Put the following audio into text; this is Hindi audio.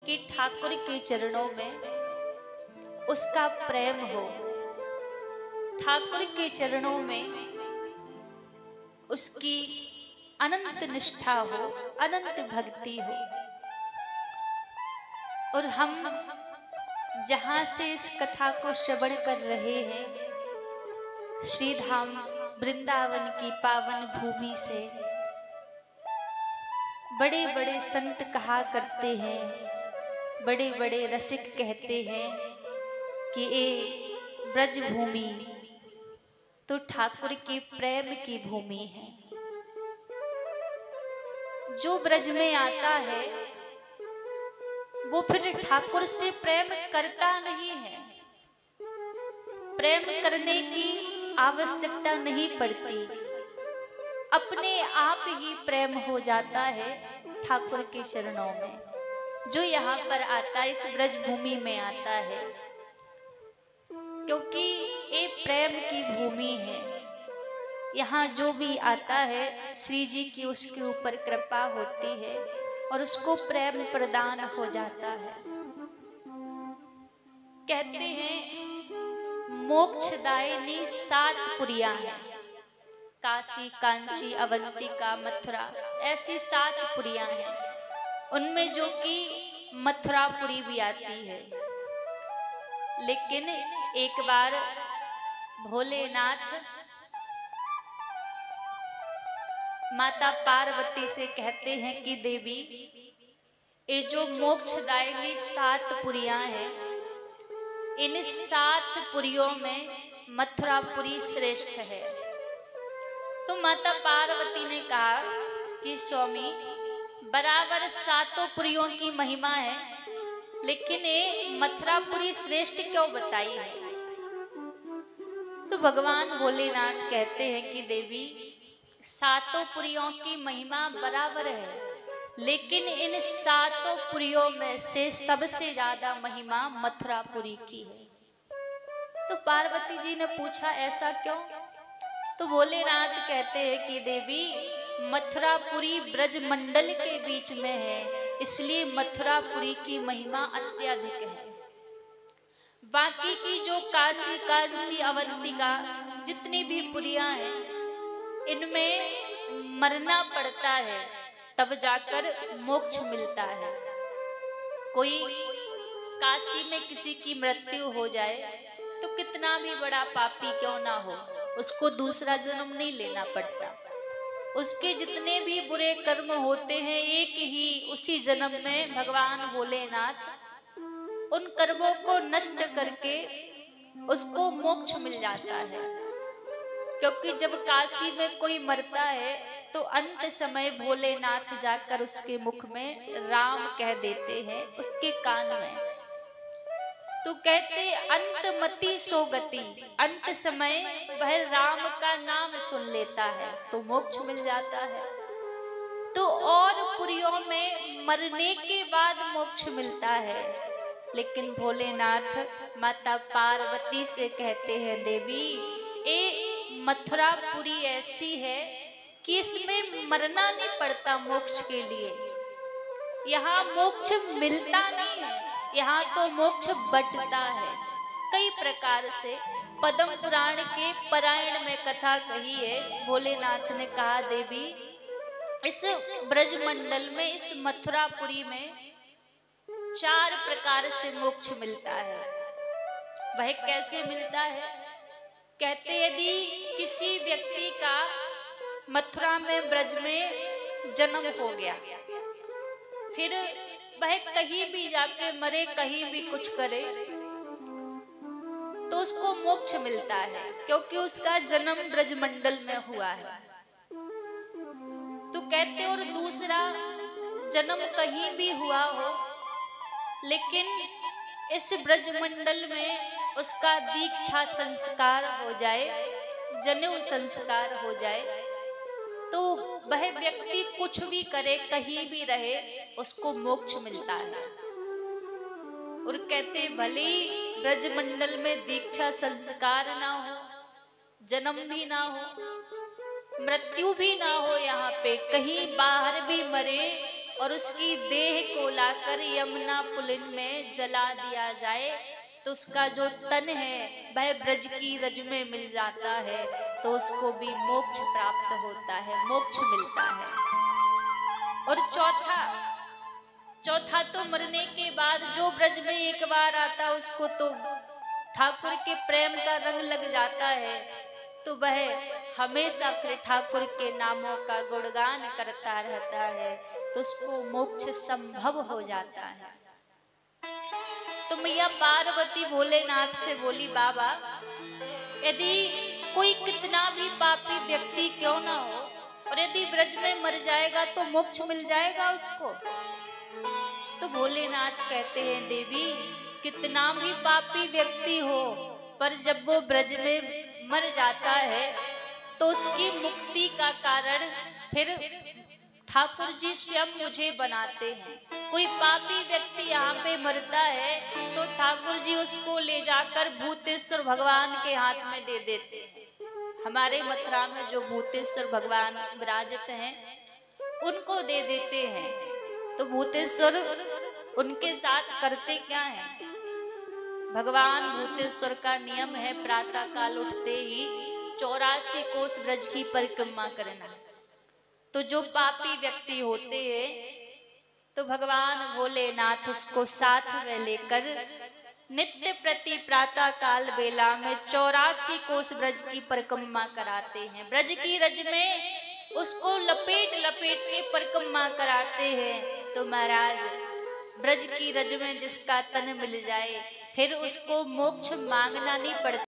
कि ठाकुर के चरणों में उसका प्रेम हो, ठाकुर के चरणों में उसकी अनंत निष्ठा हो, अनंत भक्ति हो। और हम जहां से इस कथा को श्रवण कर रहे हैं, श्री धाम वृंदावन की पावन भूमि से, बड़े बड़े संत कहा करते हैं, बड़े बड़े रसिक कहते हैं कि ये ब्रज भूमि तो ठाकुर के प्रेम की भूमि है। जो ब्रज में आता है वो फिर ठाकुर से प्रेम करता नहीं है, प्रेम करने की आवश्यकता नहीं पड़ती, अपने आप ही प्रेम हो जाता है ठाकुर के चरणों में। जो यहाँ पर आता है, इस ब्रज भूमि में आता है, क्योंकि ये प्रेम की भूमि है। यहाँ जो भी आता है, श्री जी की उसके ऊपर कृपा होती है और उसको प्रेम प्रदान हो जाता है। कहते हैं मोक्षदायिनी 7 पुरियां हैं, काशी, कांची, अवंतिका, मथुरा, ऐसी 7 पुरियां हैं। उनमें जो कि मथुरापुरी भी आती है। लेकिन एक बार भोलेनाथ माता पार्वती से कहते हैं कि देवी, ये जो मोक्षदायिनी 7 पुरियां हैं, इन 7 पुरियों में मथुरापुरी श्रेष्ठ है। तो माता पार्वती ने कहा कि स्वामी, बराबर 7 पुरियों की महिमा है, लेकिन ये मथुरापुरी श्रेष्ठ क्यों बताई है? तो भगवान भोलेनाथ कहते हैं कि देवी, 7 पुरियों की महिमा बराबर है, लेकिन इन 7 पुरियों में से सबसे ज्यादा महिमा मथुरापुरी की है। तो पार्वती जी ने पूछा ऐसा क्यों? तो भोलेनाथ कहते हैं कि देवी, मथुरापुरी ब्रज मंडल के बीच में है, इसलिए मथुरापुरी की महिमा अत्यधिक है। बाकी की जो काशी, कांची, अवंतिका, जितनी भी पुरियां हैं, इनमें मरना पड़ता है, तब जाकर मोक्ष मिलता है। कोई काशी में किसी की मृत्यु हो जाए तो कितना भी बड़ा पापी क्यों ना हो, उसको दूसरा जन्म नहीं लेना पड़ता। उसके जितने भी बुरे कर्म होते हैं, एक ही उसी जन्म में भगवान भोलेनाथ उन कर्मों को नष्ट करके उसको मोक्ष मिल जाता है। क्योंकि जब काशी में कोई मरता है तो अंत समय भोलेनाथ जाकर उसके मुख में राम कह देते हैं, उसके कान में। तो कहते अंतमति सो गति, अंत समय वह राम का नाम सुन लेता है तो मोक्ष मिल जाता है। तो और पुरियों में मरने के बाद मोक्ष मिलता है, लेकिन भोलेनाथ माता पार्वती से कहते हैं देवी, ये मथुरापुरी ऐसी है कि इसमें मरना नहीं पड़ता मोक्ष के लिए, यहाँ मोक्ष मिलता नहीं है, यहाँ तो मोक्ष बंटता है। कई प्रकार से पद्म पुराण के पारायण में कथा कही है। भोलेनाथ ने कहा देवी, इस ब्रजमंडल में, इस मथुरापुरी में 4 प्रकार से मोक्ष मिलता है। वह कैसे मिलता है? कहते यदि किसी व्यक्ति का मथुरा में, ब्रज में जन्म हो गया, फिर वह कहीं भी जाके मरे, कहीं भी कुछ करे, तो उसको मोक्ष मिलता है, क्योंकि उसका जन्म ब्रजमंडल में हुआ है। तो कहते और दूसरा जन्म कहीं भी हुआ हो, लेकिन इस ब्रजमंडल में उसका दीक्षा संस्कार हो जाए, जनेऊ संस्कार हो जाए, तो वह व्यक्ति कुछ भी करे, कहीं भी रहे, उसको मोक्ष मिलता है। और कहते भले ब्रजमंडल में दीक्षा संस्कार ना हो, जन्म भी ना हो, मृत्यु भी ना हो, यहाँ पे कहीं बाहर भी मरे और उसकी देह को लाकर यमुना पुलिन में जला दिया जाए तो उसका जो तन है वह ब्रज की रज में मिल जाता है, तो उसको भी मोक्ष प्राप्त होता है, मोक्ष मिलता है। और चौथा तो मरने के बाद जो ब्रज में एक बार आता उसको तो ठाकुर के प्रेम का रंग लग जाता है, तो वह हमेशा फिर ठाकुर के नामों का गुणगान करता रहता है, तो उसको मोक्ष संभव हो जाता है। तो मैया पार्वती भोलेनाथ से बोली, बाबा यदि कोई कितना भी पापी व्यक्ति क्यों ना हो और यदि ब्रज में मर जाएगा तो मोक्ष मिल जाएगा उसको। तो भोलेनाथ कहते हैं, देवी कितना भी पापी व्यक्ति हो पर जब वो ब्रज में मर जाता है तो उसकी मुक्ति का कारण फिर ठाकुर जी स्वयं मुझे बनाते हैं। कोई पापी व्यक्ति यहाँ पे मरता है तो ठाकुर जी उसको ले जाकर भूतेश्वर भगवान के हाथ में दे देते हैं। हमारे मथुरा में जो भूतेश्वर भगवान विराजत हैं उनको दे देते हैं। तो भूतेश्वर उनके साथ करते क्या है, भगवान भूतेश्वर का नियम है प्रातः काल उठते ही 84 कोस ब्रज की परिक्रमा करना। तो जो पापी व्यक्ति होते हैं तो भगवान भोलेनाथ उसको साथ में लेकर नित्य प्रति प्रातः काल बेला में 84 कोस ब्रज की परिक्रमा कराते हैं। ब्रज की रज में उसको लपेट लपेट के परिक्रमा कराते हैं। तो महाराज ब्रज की रज में जिसका तन मिल जाए फिर उसको मोक्ष मांगना नहीं पड़ता।